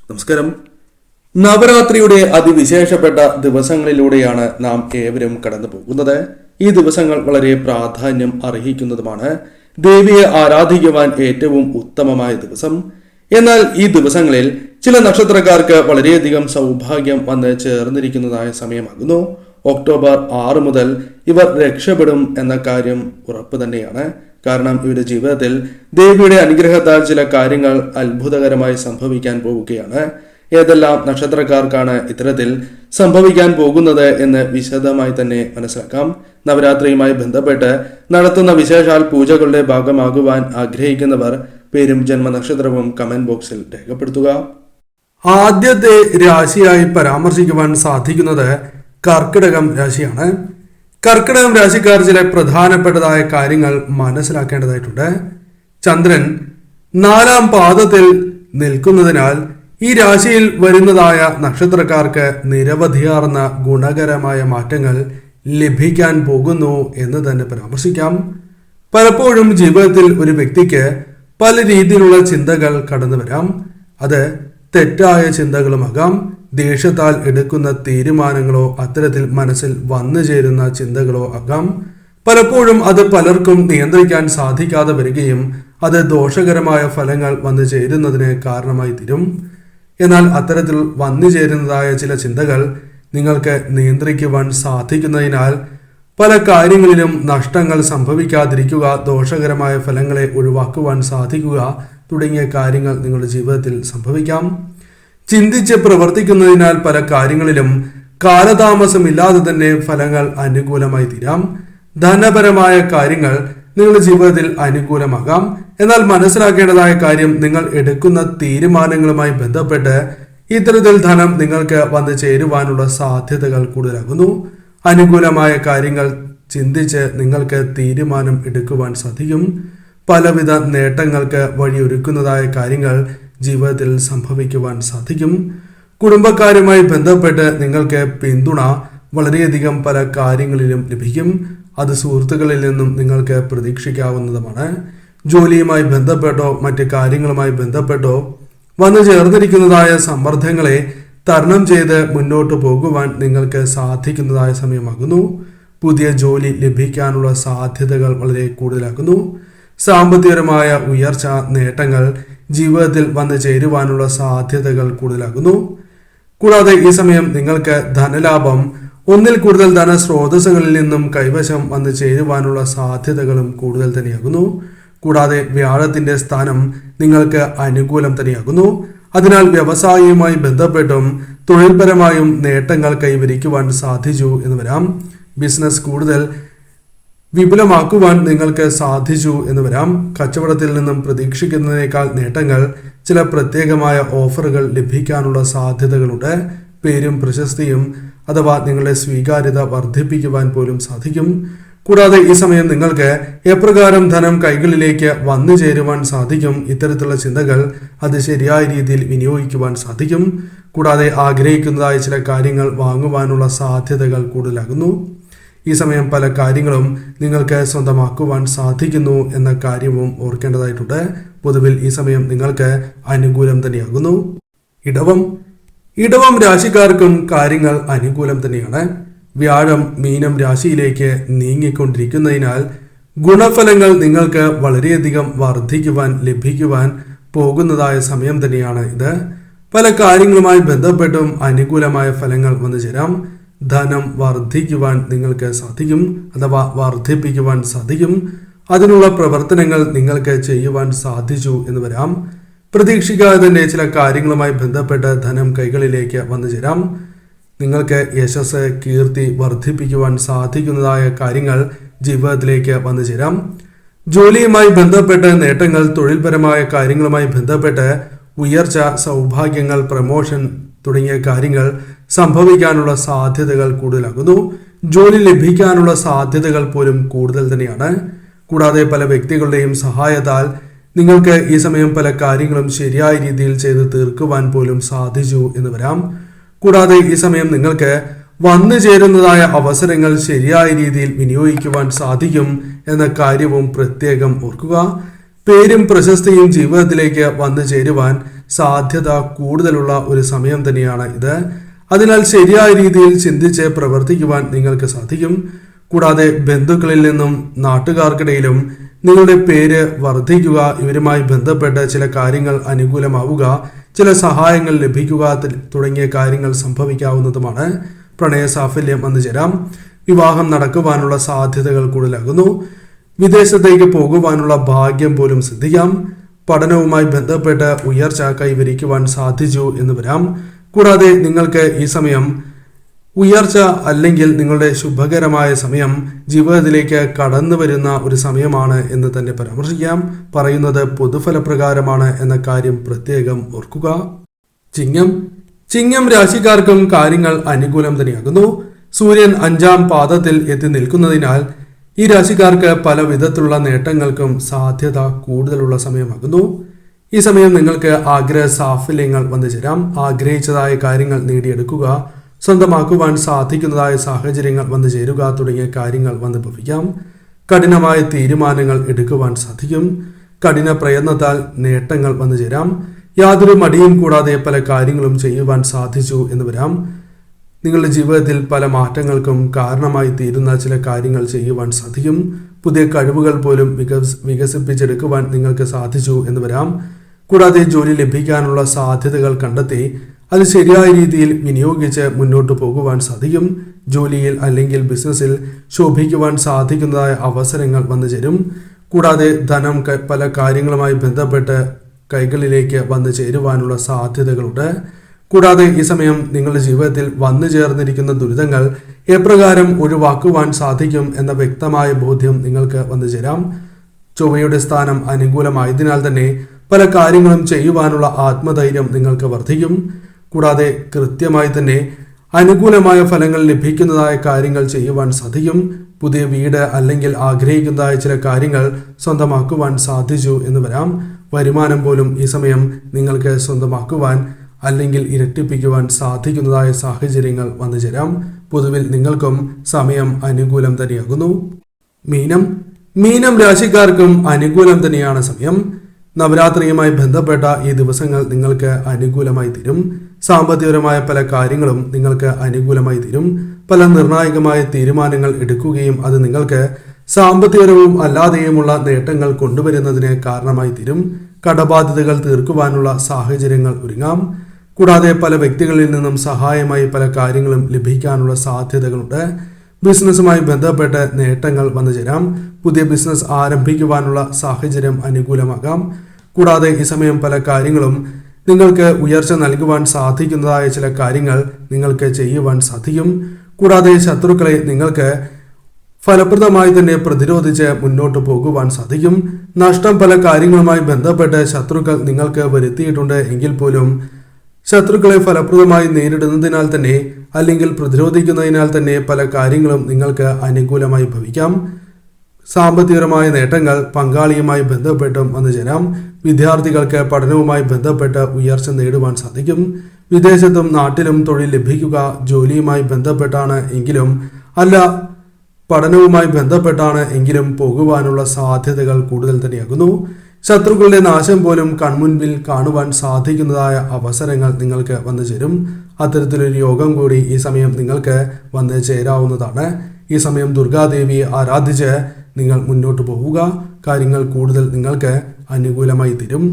നമസ്കാരം. നവരാത്രിയുടെ അതിവിശേഷപ്പെട്ട ദിവസങ്ങളിലൂടെയാണ് നാം ഏവരും കടന്നു പോകുന്നത്. ഈ ദിവസങ്ങൾ വളരെ പ്രാധാന്യം അർഹിക്കുന്നതുമാണ്. ദേവിയെ ആരാധിക്കുവാൻ ഏറ്റവും ഉത്തമമായ ദിവസം. എന്നാൽ ഈ ദിവസങ്ങളിൽ ചില നക്ഷത്രക്കാർക്ക് വളരെയധികം സൗഭാഗ്യം വന്ന് ചേർന്നിരിക്കുന്നതായ സമയമാകുന്നു. ഒക്ടോബർ 6 മുതൽ ഇവർ രക്ഷപ്പെടും എന്ന കാര്യം ഉറപ്പ് തന്നെയാണ്. കാരണം ഇവരുടെ ജീവിതത്തിൽ ദേവിയുടെ അനുഗ്രഹത്താൽ ചില കാര്യങ്ങൾ അത്ഭുതകരമായി സംഭവിക്കാൻ പോവുകയാണ്. ഏതെല്ലാം നക്ഷത്രക്കാർക്കാണ് ഇത്തരത്തിൽ സംഭവിക്കാൻ പോകുന്നത് എന്ന് വിശദമായി തന്നെ മനസ്സിലാക്കാം. നവരാത്രിയുമായി ബന്ധപ്പെട്ട് നടത്തുന്ന വിശേഷാൽ പൂജകളുടെ ഭാഗമാകുവാൻ ആഗ്രഹിക്കുന്നവർ പേരും ജന്മനക്ഷത്രവും കമന്റ് ബോക്സിൽ രേഖപ്പെടുത്തുക. ആദ്യത്തെ രാശിയായി പരാമർശിക്കുവാൻ സാധിക്കുന്നത് കർക്കിടകം രാശിയാണ്. കർക്കിടകം രാശിക്കാർ ചില പ്രധാനപ്പെട്ടതായ കാര്യങ്ങൾ മനസ്സിലാക്കേണ്ടതായിട്ടുണ്ട്. ചന്ദ്രൻ 4ാം പാദത്തിൽ നിൽക്കുന്നതിനാൽ ഈ രാശിയിൽ വരുന്നതായ നക്ഷത്രക്കാർക്ക് നിരവധിയാർന്ന ഗുണകരമായ മാറ്റങ്ങൾ ലഭിക്കാൻ പോകുന്നു എന്ന് തന്നെ പരാമർശിക്കാം. പലപ്പോഴും ജീവിതത്തിൽ ഒരു വ്യക്തിക്ക് പല രീതിയിലുള്ള ചിന്തകൾ കടന്നു വരാം. അത് തെറ്റായ ചിന്തകളുമാകാം. ദേഷ്യത്താൽ എടുക്കുന്ന തീരുമാനങ്ങളോ അത്തരത്തിൽ മനസ്സിൽ വന്നു ചേരുന്ന ചിന്തകളോ ആകാം. പലപ്പോഴും അത് പലർക്കും നിയന്ത്രിക്കാൻ സാധിക്കാതെ വരികയും അത് ദോഷകരമായ ഫലങ്ങൾ വന്നു ചേരുന്നതിന് കാരണമായി തീരും. എന്നാൽ അത്തരത്തിൽ വന്നു ചേരുന്നതായ ചില ചിന്തകൾ നിങ്ങൾക്ക് നിയന്ത്രിക്കുവാൻ സാധിക്കുന്നതിനാൽ പല കാര്യങ്ങളിലും നഷ്ടങ്ങൾ സംഭവിക്കാതിരിക്കുക, ദോഷകരമായ ഫലങ്ങളെ ഒഴിവാക്കുവാൻ സാധിക്കുക തുടങ്ങിയ കാര്യങ്ങൾ നിങ്ങളുടെ ജീവിതത്തിൽ സംഭവിക്കാം. ചിന്തിച്ച് പ്രവർത്തിക്കുന്നതിനാൽ പല കാര്യങ്ങളിലും കാലതാമസമില്ലാതെ തന്നെ ഫലങ്ങൾ അനുകൂലമായി തീരാം. ധനപരമായ കാര്യങ്ങൾ നിങ്ങളുടെ ജീവിതത്തിൽ അനുകൂലമാകാം. എന്നാൽ മനസ്സിലാക്കേണ്ടതായ കാര്യം, നിങ്ങൾ എടുക്കുന്ന തീരുമാനങ്ങളുമായി ബന്ധപ്പെട്ട് ഇത്തരത്തിൽ ധനം നിങ്ങൾക്ക് വന്നു ചേരുവാനുള്ള സാധ്യതകൾ കൂടുതലാകുന്നു. അനുകൂലമായ കാര്യങ്ങൾ ചിന്തിച്ച് നിങ്ങൾക്ക് തീരുമാനം എടുക്കുവാൻ സാധിക്കും. പലവിധ നേട്ടങ്ങൾക്ക് വഴിയൊരുക്കുന്നതായ കാര്യങ്ങൾ ജീവിതത്തിൽ സംഭവിക്കുവാൻ സാധിക്കും. കുടുംബക്കാരുമായി ബന്ധപ്പെട്ട് നിങ്ങൾക്ക് പിന്തുണ വളരെയധികം പല കാര്യങ്ങളിലും ലഭിക്കും. അത് സുഹൃത്തുക്കളിൽ നിന്നും നിങ്ങൾക്ക് പ്രതീക്ഷിക്കാവുന്നതുമാണ്. ജോലിയുമായി ബന്ധപ്പെട്ടോ മറ്റ് കാര്യങ്ങളുമായി ബന്ധപ്പെട്ടോ വന്നു ചേർന്നിരിക്കുന്നതായ സമ്മർദ്ദങ്ങളെ തരണം ചെയ്ത് മുന്നോട്ട് പോകുവാൻ നിങ്ങൾക്ക് സാധിക്കുന്നതായ സമയമാകുന്നു. പുതിയ ജോലി ലഭിക്കാനുള്ള സാധ്യതകൾ വളരെ കൂടുതലാകുന്നു. സാമ്പത്തികപരമായ ഉയർച്ച, നേട്ടങ്ങൾ ജീവിതത്തിൽ വന്നു ചേരുവാനുള്ള സാധ്യതകൾ കൂടുതലാകുന്നു. കൂടാതെ ഈ സമയം നിങ്ങൾക്ക് ധനലാഭം, ഒന്നിൽ കൂടുതൽ ധനസ്രോതസ്സുകളിൽ നിന്നും കൈവശം വന്നു ചേരുവാനുള്ള സാധ്യതകളും കൂടുതൽ തന്നെയാകുന്നു. കൂടാതെ വ്യാഴത്തിന്റെ സ്ഥാനം നിങ്ങൾക്ക് അനുകൂലം തന്നെയാകുന്നു. അതിനാൽ വ്യവസായവുമായി ബന്ധപ്പെട്ടും തൊഴിൽപരമായും നേട്ടങ്ങൾ കൈവരിക്കുവാൻ സാധിച്ചു എന്ന് വരാം. ബിസിനസ് കൂടുതൽ വിപുലമാക്കുവാൻ നിങ്ങൾക്ക് സാധിച്ചു എന്ന് വരാം. കച്ചവടത്തിൽ നിന്നും പ്രതീക്ഷിക്കുന്നതിനേക്കാൾ നേട്ടങ്ങൾ, ചില പ്രത്യേകമായ ഓഫറുകൾ ലഭിക്കാനുള്ള സാധ്യതകളുണ്ട്. പേരും പ്രശസ്തിയും അഥവാ നിങ്ങളുടെ സ്വീകാര്യത വർദ്ധിപ്പിക്കുവാൻ പോലും സാധിക്കും. കൂടാതെ ഈ സമയം നിങ്ങൾക്ക് എപ്രകാരം ധനം കൈകളിലേക്ക് വന്നു ചേരുവാൻ സാധിക്കും, ഇത്തരത്തിലുള്ള ചിന്തകൾ അത് ശരിയായ രീതിയിൽ വിനിയോഗിക്കുവാൻ സാധിക്കും. കൂടാതെ ആഗ്രഹിക്കുന്നതായ ചില കാര്യങ്ങൾ വാങ്ങുവാനുള്ള സാധ്യതകൾ കൂടുതലാകുന്നു. ഈ സമയം പല കാര്യങ്ങളും നിങ്ങൾക്ക് സ്വന്തമാക്കുവാൻ സാധിക്കുന്നു എന്ന കാര്യവും ഓർക്കേണ്ടതായിട്ടുണ്ട്. പൊതുവിൽ ഈ സമയം നിങ്ങൾക്ക് അനുകൂലം തന്നെയാകുന്നു. ഇടവം രാശിക്കാർക്കും കാര്യങ്ങൾ അനുകൂലം തന്നെയാണ്. വ്യാഴം മീനം രാശിയിലേക്ക് നീങ്ങിക്കൊണ്ടിരിക്കുന്നതിനാൽ ഗുണഫലങ്ങൾ നിങ്ങൾക്ക് വളരെയധികം വർദ്ധിക്കുവാൻ ലഭിക്കുവാൻ പോകുന്നതായ സമയം തന്നെയാണ് ഇത്. പല കാര്യങ്ങളുമായി ബന്ധപ്പെട്ടും അനുകൂലമായ ഫലങ്ങൾ വന്നു ചേരാം. ധനം വർദ്ധിക്കുവാൻ നിങ്ങൾക്ക് സാധിക്കും അഥവാ വർദ്ധിപ്പിക്കുവാൻ സാധിക്കും. അതിനുള്ള പ്രവർത്തനങ്ങൾ നിങ്ങൾക്ക് ചെയ്യുവാൻ സാധിച്ചു എന്ന് വരാം. പ്രതീക്ഷിക്കാതെ തന്നെ ചില കാര്യങ്ങളുമായി ബന്ധപ്പെട്ട് ധനം കൈകളിലേക്ക് വന്നു ചേരാം. നിങ്ങൾക്ക് യശസ്, കീർത്തി വർദ്ധിപ്പിക്കുവാൻ സാധിക്കുന്നതായ കാര്യങ്ങൾ ജീവിതത്തിലേക്ക് വന്നു ചേരാം. ജോലിയുമായി ബന്ധപ്പെട്ട് നേട്ടങ്ങൾ, തൊഴിൽപരമായ കാര്യങ്ങളുമായി ബന്ധപ്പെട്ട് ഉയർച്ച, സൗഭാഗ്യങ്ങൾ, പ്രമോഷൻ തുടങ്ങിയ കാര്യങ്ങൾ സംഭവിക്കാനുള്ള സാധ്യതകൾ കൂടുതലാകുന്നു. ജോലി ലഭിക്കാനുള്ള സാധ്യതകൾ പോലും കൂടുതൽ തന്നെയാണ്. കൂടാതെ പല വ്യക്തികളുടെയും സഹായത്താൽ നിങ്ങൾക്ക് ഈ സമയം പല കാര്യങ്ങളും ശരിയായ രീതിയിൽ ചെയ്ത് തീർക്കുവാൻ പോലും സാധിച്ചു എന്ന് വരാം. കൂടാതെ ഈ സമയം നിങ്ങൾക്ക് വന്നു ചേരുന്നതായ അവസരങ്ങൾ ശരിയായ രീതിയിൽ വിനിയോഗിക്കുവാൻ സാധിക്കും എന്ന കാര്യവും പ്രത്യേകം ഓർക്കുക. പേരും പ്രശസ്തിയും ജീവിതത്തിലേക്ക് വന്നു ചേരുവാൻ സാധ്യത കൂടുതലുള്ള ഒരു സമയം തന്നെയാണ് ഇത്. അതിനാൽ ശരിയായ രീതിയിൽ ചിന്തിച്ച് പ്രവർത്തിക്കുവാൻ നിങ്ങൾക്ക് സാധിക്കും. കൂടാതെ ബന്ധുക്കളിൽ നിന്നും നാട്ടുകാർക്കിടയിലും നിങ്ങളുടെ പേര് വർദ്ധിക്കുക, ഇവരുമായി ബന്ധപ്പെട്ട് ചില കാര്യങ്ങൾ അനുകൂലമാവുക, ചില സഹായങ്ങൾ ലഭിക്കുക തുടങ്ങിയ കാര്യങ്ങൾ സംഭവിക്കാവുന്നതുമാണ്. പ്രണയ സാഫല്യം വന്നു ചേരാം. വിവാഹം നടക്കുവാനുള്ള സാധ്യതകൾ കൂടുതലാകുന്നു. വിദേശത്തേക്ക് പോകുവാനുള്ള ഭാഗ്യം പോലും സിദ്ധിക്കാം. പഠനവുമായി ബന്ധപ്പെട്ട് ഉയർച്ച കൈവരിക്കുവാൻ സാധിച്ചു എന്ന് വരാം. കൂടാതെ നിങ്ങൾക്ക് ഈ സമയം ഉയർച്ച അല്ലെങ്കിൽ നിങ്ങളുടെ ശുഭകരമായ സമയം ജീവിതത്തിലേക്ക് കടന്നു വരുന്ന ഒരു സമയമാണ് എന്ന് തന്നെ പരാമർശിക്കാം. പറയുന്നത് പൊതുഫലപ്രകാരമാണ് എന്ന കാര്യം പ്രത്യേകം ഓർക്കുക. ചിങ്ങം രാശിക്കാർക്കും കാര്യങ്ങൾ അനുകൂലം തന്നെയാകുന്നു. സൂര്യൻ 5-ാം പാദത്തിൽ എത്തി നിൽക്കുന്നതിനാൽ ഈ രാശിക്കാർക്ക് പല വിധത്തിലുള്ള നേട്ടങ്ങൾക്കും സാധ്യത കൂടുതലുള്ള സമയമാകുന്നു. ഈ സമയം നിങ്ങൾക്ക് ആഗ്രഹ സാഫല്യങ്ങൾ വന്നു ചേരാം. ആഗ്രഹിച്ചതായ കാര്യങ്ങൾ നേടിയെടുക്കുക, സ്വന്തമാക്കുവാൻ സാധിക്കുന്നതായ സാഹചര്യങ്ങൾ വന്നു ചേരുക തുടങ്ങിയ കാര്യങ്ങൾ വന്നു ഭവിക്കാം. കഠിനമായ തീരുമാനങ്ങൾ എടുക്കുവാൻ സാധിക്കും. കഠിന പ്രയത്നത്താൽ നേട്ടങ്ങൾ വന്നു ചേരാം. യാതൊരു മടിയും കൂടാതെ പല കാര്യങ്ങളും ചെയ്യുവാൻ സാധിച്ചു എന്ന് വരാം. നിങ്ങളുടെ ജീവിതത്തിൽ പല മാറ്റങ്ങൾക്കും കാരണമായി തീരുന്ന ചില കാര്യങ്ങൾ ചെയ്യുവാൻ സാധിക്കും. പുതിയ കഴിവുകൾ പോലും വികസിപ്പിച്ചെടുക്കുവാൻ നിങ്ങൾക്ക് സാധിച്ചു എന്ന് വരാം. കൂടാതെ ജോലി ലഭിക്കാനുള്ള സാധ്യതകൾ കണ്ടെത്തി അത് ശരിയായ രീതിയിൽ വിനിയോഗിച്ച് മുന്നോട്ട് പോകുവാൻ സാധിക്കും. ജോലിയിൽ അല്ലെങ്കിൽ ബിസിനസ്സിൽ ശോഭിക്കുവാൻ സാധിക്കുന്നതായ അവസരങ്ങൾ വന്നു ചേരും. കൂടാതെ ധനം പല കാര്യങ്ങളുമായി ബന്ധപ്പെട്ട് കൈകളിലേക്ക് വന്നു ചേരുവാനുള്ള സാധ്യതകളുണ്ട്. കൂടാതെ ഈ സമയം നിങ്ങളുടെ ജീവിതത്തിൽ വന്നു ചേർന്നിരിക്കുന്ന ദുരിതങ്ങൾ എപ്രകാരം ഒഴിവാക്കുവാൻ സാധിക്കും എന്ന വ്യക്തമായ ബോധ്യം നിങ്ങൾക്ക് വന്നു ചേരാം. ചൊവ്വയുടെ സ്ഥാനം അനുകൂലമായതിനാൽ തന്നെ പല കാര്യങ്ങളും ചെയ്യുവാനുള്ള ആത്മധൈര്യം നിങ്ങൾക്ക് വർദ്ധിക്കും. കൂടാതെ കൃത്യമായി തന്നെ അനുകൂലമായ ഫലങ്ങൾ ലഭിക്കുന്നതായ കാര്യങ്ങൾ ചെയ്യുവാൻ സാധിക്കും. പുതിയ വീട് അല്ലെങ്കിൽ ആഗ്രഹിക്കുന്നതായ ചില കാര്യങ്ങൾ സ്വന്തമാക്കുവാൻ സാധിച്ചു എന്ന് വരാം. വരുമാനം പോലും ഈ സമയം നിങ്ങൾക്ക് സ്വന്തമാക്കുവാൻ അല്ലെങ്കിൽ ഇരട്ടിപ്പിക്കുവാൻ സാധിക്കുന്നതായ സാഹചര്യങ്ങൾ വന്നു ചേരാം. പൊതുവിൽ നിങ്ങൾക്കും സമയം അനുകൂലം തന്നെയാകുന്നു. മീനം രാശിക്കാർക്കും അനുകൂലം തന്നെയാണ് സമയം. നവരാത്രിയുമായി ബന്ധപ്പെട്ട ഈ ദിവസങ്ങൾ നിങ്ങൾക്ക് അനുകൂലമായി തീരും. സാമ്പത്തികപരമായ പല കാര്യങ്ങളും നിങ്ങൾക്ക് അനുകൂലമായി തീരും. പല നിർണായകമായ തീരുമാനങ്ങൾ എടുക്കുകയും അത് നിങ്ങൾക്ക് സാമ്പത്തികപരവും അല്ലാതെയുമുള്ള നേട്ടങ്ങൾ കൊണ്ടുവരുന്നതിന് കാരണമായി തീരും. കടബാധ്യതകൾ തീർക്കുവാനുള്ള സാഹചര്യങ്ങൾ ഒരുങ്ങാം. കൂടാതെ പല വ്യക്തികളിൽ നിന്നും സഹായമായി പല കാര്യങ്ങളും ലഭിക്കാനുള്ള സാധ്യതകളുണ്ട്. ബിസിനസ്സുമായി ബന്ധപ്പെട്ട് നേട്ടങ്ങൾ വന്നു ചേരാം. പുതിയ ബിസിനസ് ആരംഭിക്കുവാനുള്ള സാഹചര്യം അനുകൂലമാകാം. കൂടാതെ ഈ സമയം പല കാര്യങ്ങളും നിങ്ങൾക്ക് ഉയർച്ച നൽകുവാൻ സാധിക്കുന്നതായ ചില കാര്യങ്ങൾ നിങ്ങൾക്ക് ചെയ്യുവാൻ സാധിക്കും. കൂടാതെ ശത്രുക്കളെ നിങ്ങൾക്ക് ഫലപ്രദമായി തന്നെ പ്രതിരോധിച്ച് മുന്നോട്ട് പോകുവാൻ സാധിക്കും. നഷ്ടം പല കാര്യങ്ങളുമായി ബന്ധപ്പെട്ട് ശത്രുക്കൾ നിങ്ങൾക്ക് വരുത്തിയിട്ടുണ്ട് എങ്കിൽ പോലും ശത്രുക്കളെ ഫലപ്രദമായി നേരിടുന്നതിനാൽ തന്നെ അല്ലെങ്കിൽ പ്രതിരോധിക്കുന്നതിനാൽ തന്നെ പല കാര്യങ്ങളും നിങ്ങൾക്ക് അനുകൂലമായി ഭവിക്കാം. സാമ്പത്തികപരമായ നേട്ടങ്ങൾ പങ്കാളിയുമായി ബന്ധപ്പെട്ടും വന്നു ചേരാം. വിദ്യാർത്ഥികൾക്ക് പഠനവുമായി ബന്ധപ്പെട്ട് ഉയർച്ച നേടുവാൻ സാധിക്കും. വിദേശത്തും നാട്ടിലും തൊഴിൽ ലഭിക്കുക ജോലിയുമായി ബന്ധപ്പെട്ടാണ് എങ്കിലും അല്ല പഠനവുമായി ബന്ധപ്പെട്ടാണ് എങ്കിലും പോകുവാനുള്ള സാധ്യതകൾ കൂടുതൽ തന്നെയാകുന്നു. ശത്രുക്കളുടെ നാശം പോലും കൺമുൻപിൽ കാണുവാൻ സാധിക്കുന്നതായ അവസരങ്ങൾ നിങ്ങൾക്ക് വന്നു ചേരും. അത്തരത്തിലൊരു യോഗം കൂടി ഈ സമയം നിങ്ങൾക്ക് വന്ന് ചേരാവുന്നതാണ്. ഈ സമയം ദുർഗാദേവിയെ ആരാധിച്ച് നിങ്ങൾ മുന്നോട്ട് പോവുക. കാര്യങ്ങൾ കൂടുതൽ നിങ്ങൾക്ക് അനുകൂലമായി തീരും.